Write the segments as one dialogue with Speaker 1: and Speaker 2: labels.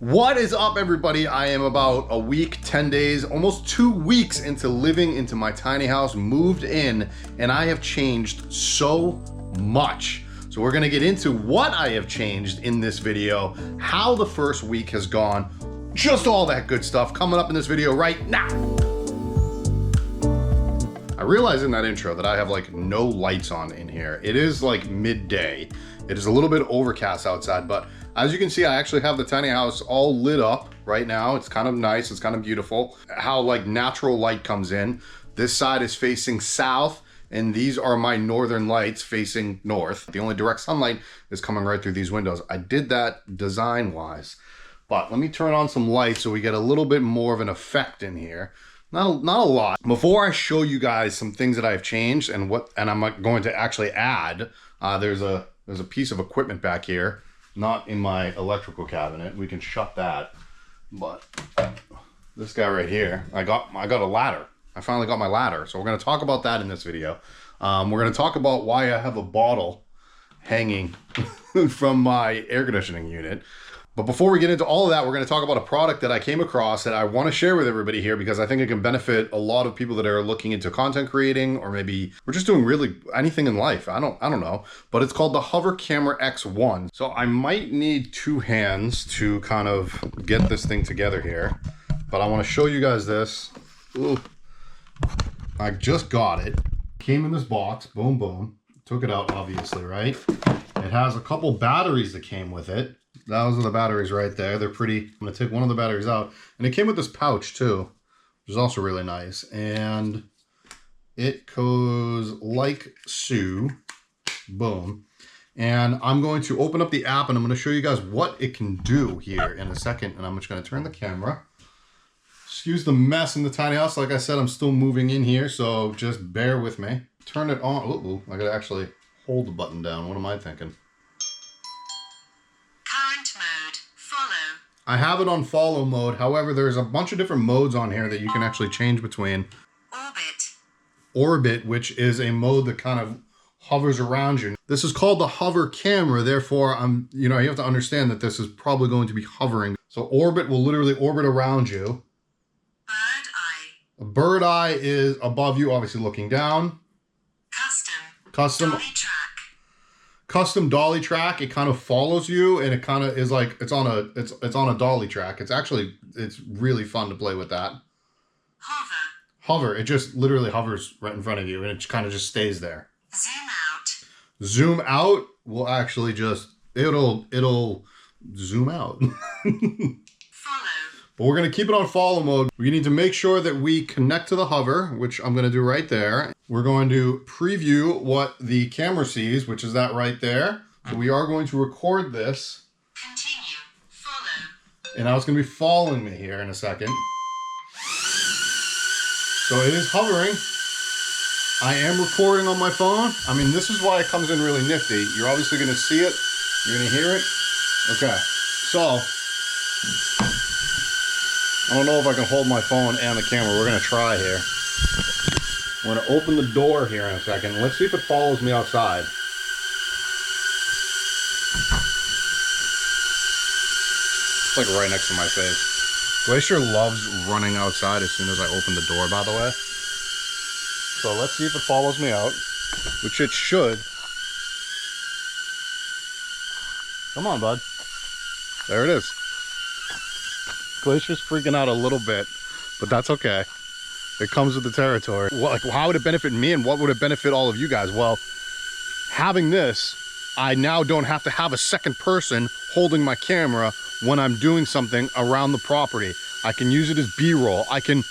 Speaker 1: What is up, everybody? I am about a week, 10 days, almost 2 weeks into living into my tiny house, moved in, and I have changed so much. So we're gonna get into what I have changed in this video, how the first week has gone, just all that good stuff coming up in this video right now. I realized in that intro that I have like no lights on in here. It is like midday. It is a little bit overcast outside, but as you can see, I actually have the tiny house all lit up right now. It's kind of nice, it's kind of beautiful. How like natural light comes in. This side is facing south, and these are my northern lights facing north. The only direct sunlight is coming right through these windows. I did that design-wise, but let me turn on some lights so we get a little bit more of an effect in here. Not a lot. Before I show you guys some things that I've changed and I'm going to actually add, there's a piece of equipment back here. Not in my electrical cabinet. We can shut that. But this guy right here, I got a ladder. I finally got my ladder. So we're going to talk about that in this video. We're going to talk about why I have a bottle hanging from my air conditioning unit. But before we get into all of that, we're going to talk about a product that I came across that I want to share with everybody here because I think it can benefit a lot of people that are looking into content creating, or maybe we're just doing really anything in life. I don't know, but it's called the Hover Camera X1. So I might need two hands to kind of get this thing together here, but I want to show you guys this. Ooh, I just got it. Came in this box, boom, boom. Took it out, obviously, right? It has a couple batteries that came with it. Those are the batteries right there. They're pretty. I'm going to take one of the batteries out. And it came with this pouch too, which is also really nice. And it goes like so. Boom. And I'm going to open up the app and I'm going to show you guys what it can do here in a second. And I'm just going to turn the camera. Excuse the mess in the tiny house. Like I said, I'm still moving in here, so just bear with me. Turn it on. Uh-oh, I got to actually hold the button down. What am I thinking? I have it on follow mode. However, there's a bunch of different modes on here that you can actually change between. Orbit, which is a mode that kind of hovers around you. This is called the hover camera. Therefore, you have to understand that this is probably going to be hovering. So orbit will literally orbit around you.
Speaker 2: Bird eye.
Speaker 1: A bird eye is above you, obviously looking down. Custom.
Speaker 2: Dolly track.
Speaker 1: Custom dolly track. It kind of follows you, and it kind of is like it's on a dolly track. It's really fun to play with that. Hover. It just literally hovers right in front of you, and it kind of just stays there. Zoom out will actually just it'll zoom out. But we're going to keep it on follow mode. We need to make sure that we connect to the hover, which I'm going to do right there. We're going to preview what the camera sees, which is that right there. So we are going to record this.
Speaker 2: Continue. Follow.
Speaker 1: And now it's going to be following me here in a second. So it is hovering. I am recording on my phone. I mean, this is why it comes in really nifty. You're obviously going to see it. You're going to hear it. Okay. So I don't know if I can hold my phone and the camera. We're going to try here. We're going to open the door here in a second. Let's see if it follows me outside. It's like right next to my face. Glacier loves running outside as soon as I open the door, by the way. So let's see if it follows me out, which it should. Come on, bud. There it is. Glacier's freaking out a little bit, but that's okay. It comes with the territory. Well, like, how would it benefit me, and what would it benefit all of you guys? Well, having this, I now don't have to have a second person holding my camera when I'm doing something around the property. I can use it as B-roll. I can,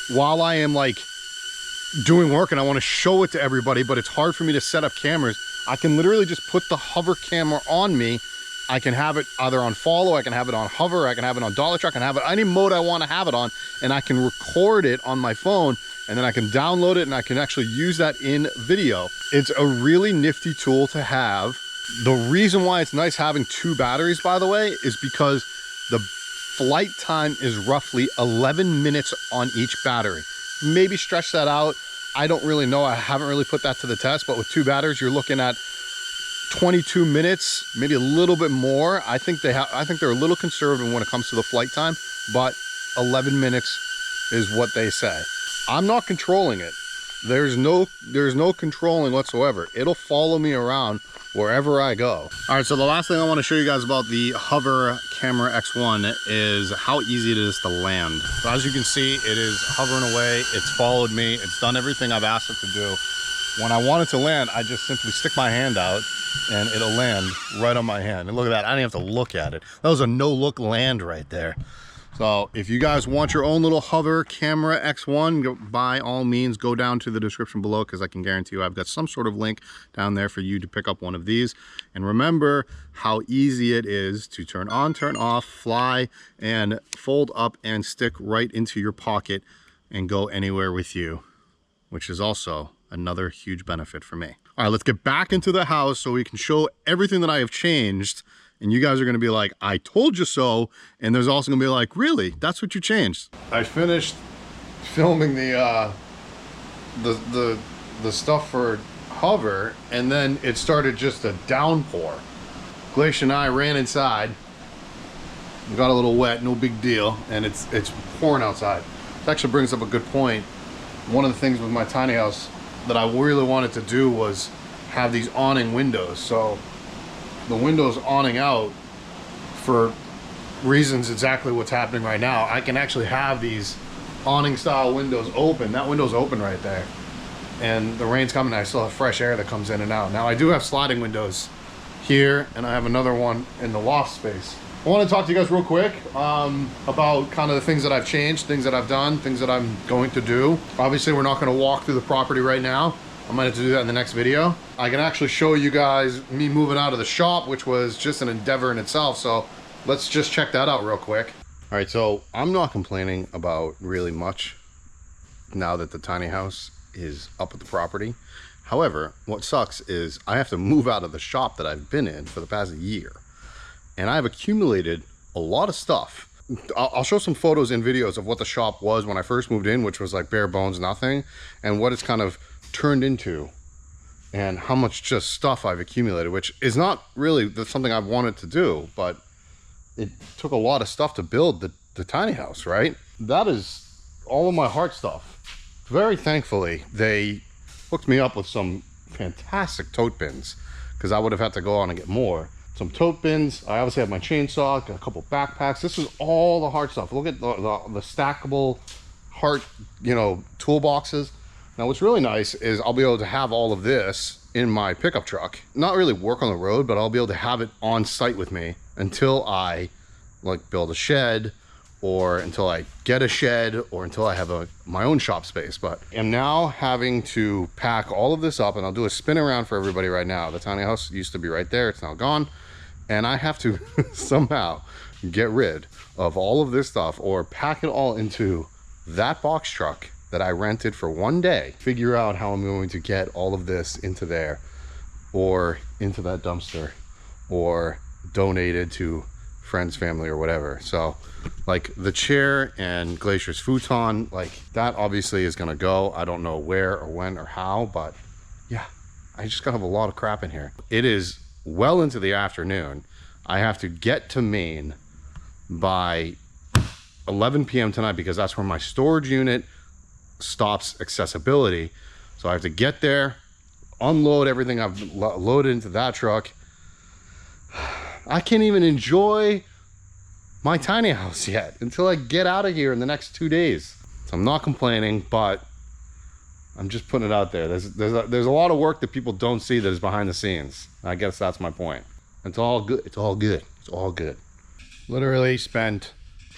Speaker 1: while I am like doing work and I want to show it to everybody, but it's hard for me to set up cameras, I can literally just put the hover camera on me. I can have it either on follow, I can have it on hover, I can have it on dolly track, I can have it any mode I want to have it on, and I can record it on my phone, and then I can download it and I can actually use that in video. It's a really nifty tool to have. The reason why it's nice having two batteries, by the way, is because the flight time is roughly 11 minutes on each battery. Maybe stretch that out. I don't really know. I haven't really put that to the test, but with two batteries, you're looking at 22 minutes, maybe a little bit more. I think they're a little conservative when it comes to the flight time, but 11 minutes is what they say. I'm not controlling it. There's no controlling whatsoever. It'll follow me around wherever I go. All right, so the last thing I want to show you guys about the Hover Camera X1 is how easy it is to land. So as you can see, it is hovering away. It's followed me. It's done everything I've asked it to do. When I want it to land, I just simply stick my hand out and it'll land right on my hand. And look at that, I don't have to look at it. That was a no-look land right there. So if you guys want your own little Hover Camera X1, by all means, go down to the description below, because I can guarantee you I've got some sort of link down there for you to pick up one of these. And remember how easy it is to turn on, turn off, fly, and fold up and stick right into your pocket and go anywhere with you, which is also another huge benefit for me. All right, let's get back into the house so we can show everything that I have changed. And you guys are gonna be like, I told you so. And there's also gonna be like, really? That's what you changed? I finished filming the stuff for Hover, and then it started just a downpour. Glacier and I ran inside. We got a little wet, no big deal. And it's pouring outside. It actually brings up a good point. One of the things with my tiny house that I really wanted to do was have these awning windows. So the windows awning out for reasons exactly what's happening right now. I can actually have these awning style windows open. That window's open right there. And the rain's coming, I still have fresh air that comes in and out. Now I do have sliding windows here, and I have another one in the loft space. I want to talk to you guys real quick about kind of the things that I've changed, things that I've done, things that I'm going to do. Obviously, we're not going to walk through the property right now. I might have to do that in the next video. I can actually show you guys me moving out of the shop, which was just an endeavor in itself. So let's just check that out real quick. All right, so I'm not complaining about really much now that the tiny house is up at the property. However, what sucks is I have to move out of the shop that I've been in for the past year. And I've accumulated a lot of stuff. I'll show some photos and videos of what the shop was when I first moved in, which was like bare bones, nothing, and what it's kind of turned into and how much just stuff I've accumulated, which is not really something I've wanted to do, but it took a lot of stuff to build the tiny house, right? That is all of my HART stuff. Very thankfully, they hooked me up with some fantastic tote bins, because I would have had to go on and get more. Some tote bins. I obviously have my chainsaw, got a couple backpacks. This is all the HART stuff. Look at the stackable HART, toolboxes. Now what's really nice is I'll be able to have all of this in my pickup truck. Not really work on the road, but I'll be able to have it on site with me until I build a shed, or until I get a shed, or until I have my own shop space. But I'm now having to pack all of this up, and I'll do a spin around for everybody right now. The tiny house used to be right there. It's now gone. And I have to somehow get rid of all of this stuff, or pack it all into that box truck that I rented for one day. Figure out how I'm going to get all of this into there, or into that dumpster, or donated to friends, family, or whatever. So like the chair and Glacier's futon, like that obviously is gonna go. I don't know where or when or how, but yeah, I just gotta have a lot of crap in here. It is well into the afternoon. I have to get to Maine by 11 p.m. tonight, because that's where my storage unit stops accessibility. So I have to get there, unload everything I've loaded into that truck. I can't even enjoy my tiny house yet until I get out of here in the next 2 days. So I'm not complaining, but I'm just putting it out there. There's a lot of work that people don't see that is behind the scenes. I guess that's my point. It's all good. It's all good. It's all good. Literally spent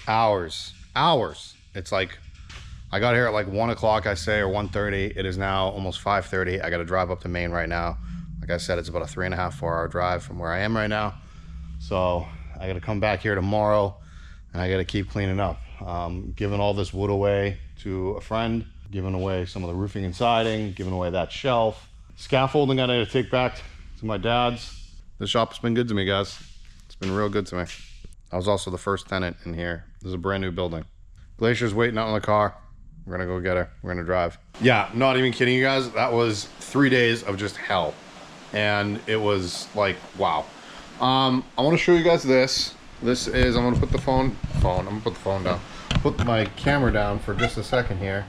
Speaker 1: hours. It's like I got here at like 1 o'clock, I say, or 1:30. It is now almost 5:30. I got to drive up to Maine right now. Like I said, it's about a 3.5, 4 hour drive from where I am right now. So I got to come back here tomorrow, and I got to keep cleaning up. Giving all this wood away to a friend, giving away some of the roofing and siding, giving away that shelf. Scaffolding I need to take back to my dad's. The shop has been good to me, guys. It's been real good to me. I was also the first tenant in here. This is a brand new building. Glacier's waiting out in the car. We're gonna go get her. We're gonna drive. Yeah, not even kidding you guys. That was 3 days of just hell. and it was like, wow. I want to show you guys this. This is, I'm gonna put the phone down. Put my camera down for just a second here.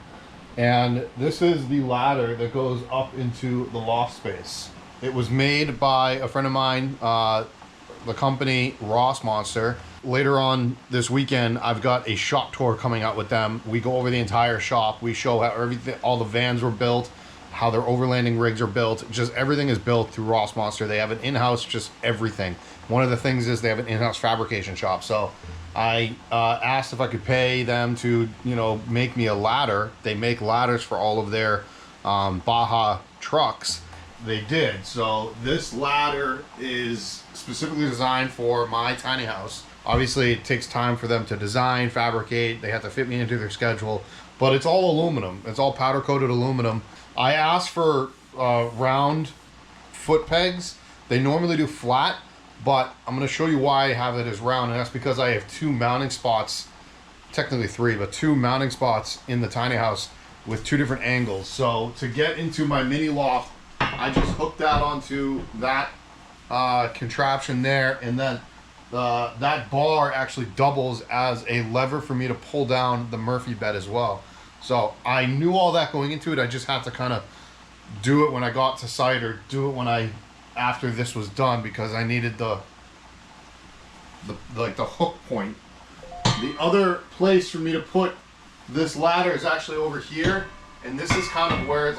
Speaker 1: And this is the ladder that goes up into the loft space. It was made by a friend of mine, the company Ross Monster. Later on this weekend, I've got a shop tour coming out with them. We go over the entire shop. We show how everything, all the vans were built, how their overlanding rigs are built. Just everything is built through Ross Monster. They have an in-house, just everything. One of the things is they have an in-house fabrication shop. So I asked if I could pay them to, you know, make me a ladder. They make ladders for all of their Baja trucks. They did. So this ladder is specifically designed for my tiny house. Obviously, it takes time for them to design, fabricate. They have to fit me into their schedule. But it's all aluminum. It's all powder-coated aluminum. I asked for round foot pegs. They normally do flat, but I'm going to show you why I have it as round, and that's because I have two mounting spots, technically three, but two mounting spots in the tiny house with two different angles. So to get into my mini loft, I just hooked that onto that contraption there, and then that bar actually doubles as a lever for me to pull down the Murphy bed as well. So I knew all that going into it. I just had to kind of do it when I got to site, or do it when after this was done, because I needed the hook point. The other place for me to put this ladder is actually over here, and this is kind of where it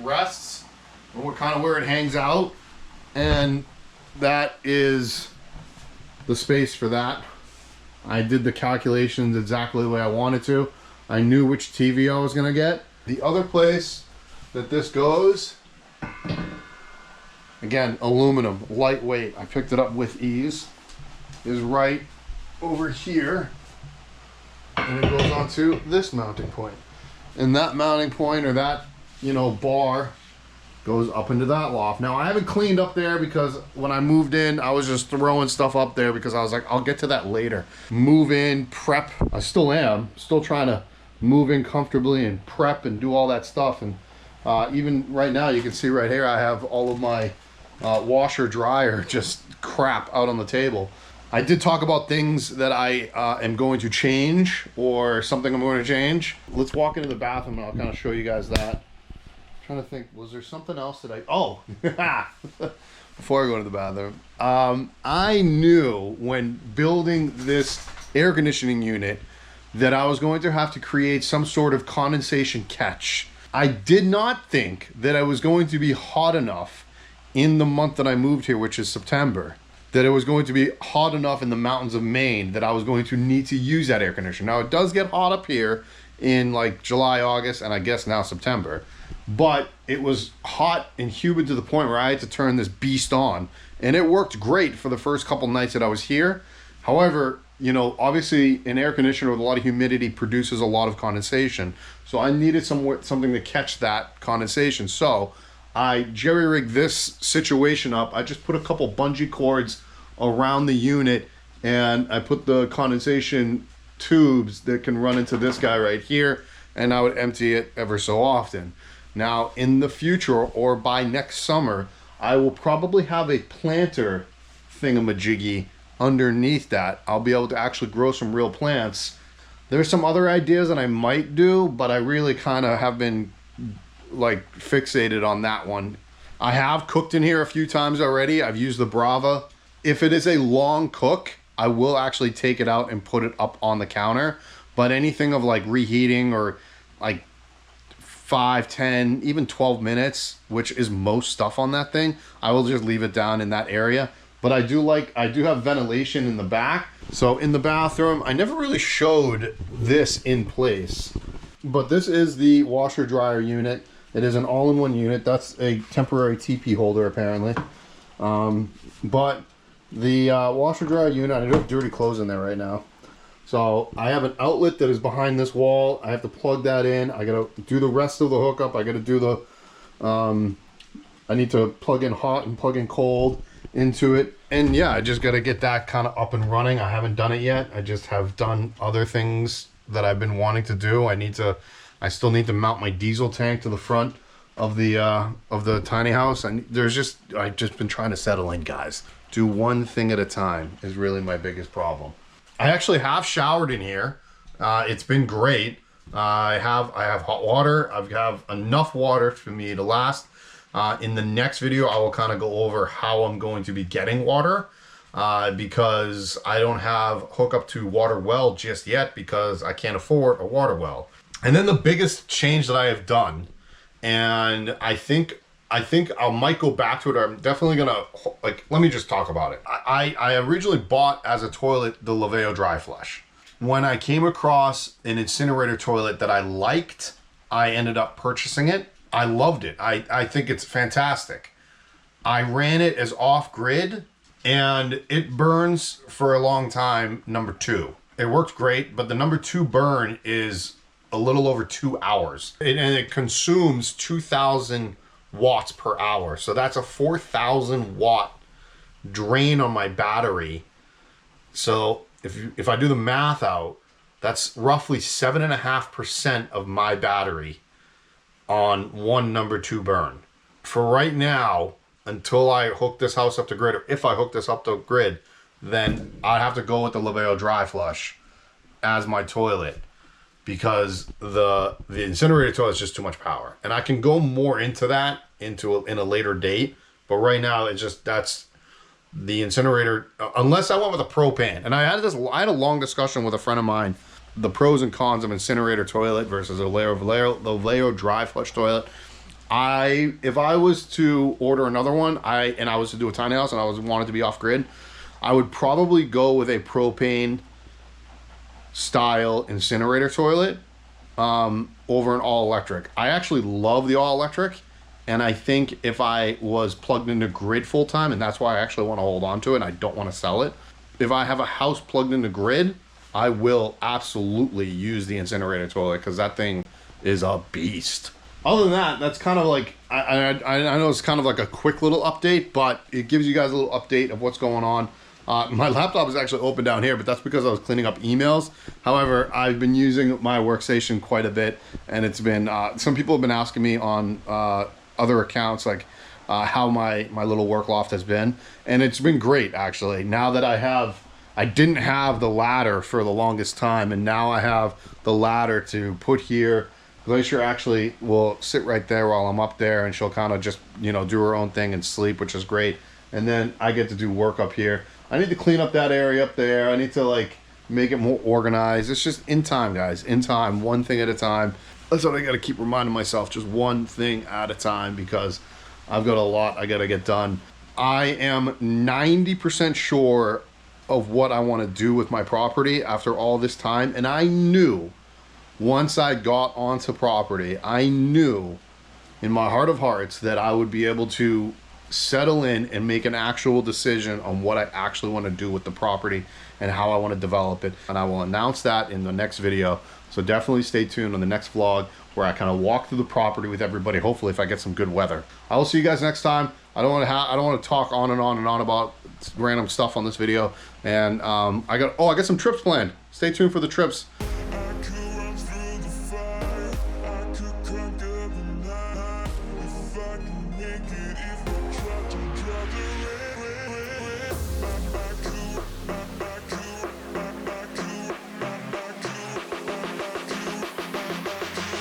Speaker 1: rests, or kind of where it hangs out, and that is the space for that. I did the calculations exactly the way I wanted to. I knew which TV I was gonna get. The other place that this goes, again, aluminum, lightweight, I picked it up with ease, is right over here, and it goes onto this mounting point. And that mounting point, or that, you know, bar, goes up into that loft. Now, I haven't cleaned up there because when I moved in, I was just throwing stuff up there because I was like, I'll get to that later. Move in, prep. I still am, still trying to move in comfortably and prep and do all that stuff. And even right now, you can see right here, I have all of my washer dryer just crap out on the table. I did talk about things that I am going to change, or something I'm going to change. Let's walk into the bathroom and I'll kind of show you guys that. I'm trying to think, was there something else that before I go to the bathroom, I knew when building this air conditioning unit that I was going to have to create some sort of condensation catch. I did not think that I was going to be hot enough in the month that I moved here, which is September, that it was going to be hot enough in the mountains of Maine that I was going to need to use that air conditioner. Now, it does get hot up here in like July, August, and I guess now September, but it was hot and humid to the point where I had to turn this beast on, and it worked great for the first couple nights that I was here. However, you know, obviously an air conditioner with a lot of humidity produces a lot of condensation, so I needed something to catch that condensation. So I jerry-rigged this situation up. I just put a couple bungee cords around the unit, and I put the condensation tubes that can run into this guy right here, and I would empty it ever so often. Now, in the future, or by next summer, I will probably have a planter thingamajiggy underneath that. I'll be able to actually grow some real plants. There's some other ideas that I might do, but I really kind of have been like fixated on that one. I have cooked in here a few times already. I've used the Brava. If it is a long cook, I will actually take it out and put it up on the counter. But anything of like reheating or like 5, 10, even 12 minutes, which is most stuff on that thing, I will just leave it down in that area. But I do have ventilation in the back. So in the bathroom, I never really showed this in place, but this is the washer dryer unit. It is an all-in-one unit. That's a temporary teepee holder apparently. But the washer dryer unit, I do have dirty clothes in there right now. So I have an outlet that is behind this wall. I have to plug that in. I gotta do the rest of the hookup. I gotta do the, I need to plug in hot and plug in cold into it. And yeah, I just gotta get that kind of up and running. I haven't done it yet. I just have done other things that I've been wanting to do. I still need to mount my diesel tank to the front of the tiny house. And I've just been trying to settle in, guys. Do one thing at a time is really my biggest problem. I actually have showered in here. It's been great. I have hot water. I have enough water for me to last. In the next video, I will kind of go over how I'm going to be getting water, because I don't have hookup to water well just yet because I can't afford a water well. And then the biggest change that I have done, and I think I might go back to it, or I'm definitely gonna, like, let me just talk about it. I originally bought as a toilet the Laveo Dry Flush. When I came across an incinerator toilet that I liked, I ended up purchasing it. I loved it. I think it's fantastic. I ran it as off-grid, and it burns for a long time, number 2. It works great, but the number 2 burn is a little over 2 hours. And it consumes 2,000 watts per hour. So that's a 4,000 watt drain on my battery. So if I do the math out, that's roughly 7.5% of my battery on one number 2 burn. For right now, until I hook this house up to grid, or if I hook this up to grid, then I have to go with the Laveo Dry Flush as my toilet, because the incinerator toilet is just too much power. And I can go more into that in a later date, but right now it's just, that's the incinerator, unless I went with a propane. And I had a long discussion with a friend of mine, the pros and cons of incinerator toilet versus a Laveo Dry Flush toilet. If I was to order another one, and I was to do a tiny house and I wanted to be off grid, I would probably go with a propane style incinerator toilet over an all electric. I actually love the all electric, and I think if I was plugged into grid full time, and that's why I actually want to hold on to it and I don't want to sell it, if I have a house plugged into grid, I will absolutely use the incinerator toilet, because that thing is a beast. Other than that, that's kind of like, I know it's kind of like a quick little update, but it gives you guys a little update of what's going on. My laptop is actually open down here, but that's because I was cleaning up emails. However, I've been using my workstation quite a bit, and it's been, some people have been asking me on other accounts, like how my little work loft has been, and it's been great, actually. Now that I didn't have the ladder for the longest time, and now I have the ladder to put here. Glacier actually will sit right there while I'm up there, and she'll kind of just, do her own thing and sleep, which is great. And then I get to do work up here. I need to clean up that area up there. I need to, like, make it more organized. It's just in time, guys, in time, one thing at a time. That's what I got to keep reminding myself, just one thing at a time, because I've got a lot I got to get done. I am 90% sure of what I want to do with my property after all this time, and I knew once I got onto property, I knew in my heart of hearts that I would be able to settle in and make an actual decision on what I actually want to do with the property and how I want to develop it. And I will announce that in the next video. So definitely stay tuned on the next vlog, where I kind of walk through the property with everybody, hopefully if I get some good weather. I will see you guys next time. I don't want to talk on and on and on about random stuff on this video. And I got some trips planned. Stay tuned for the trips.
Speaker 3: If I can make it, if I try to draw the rain.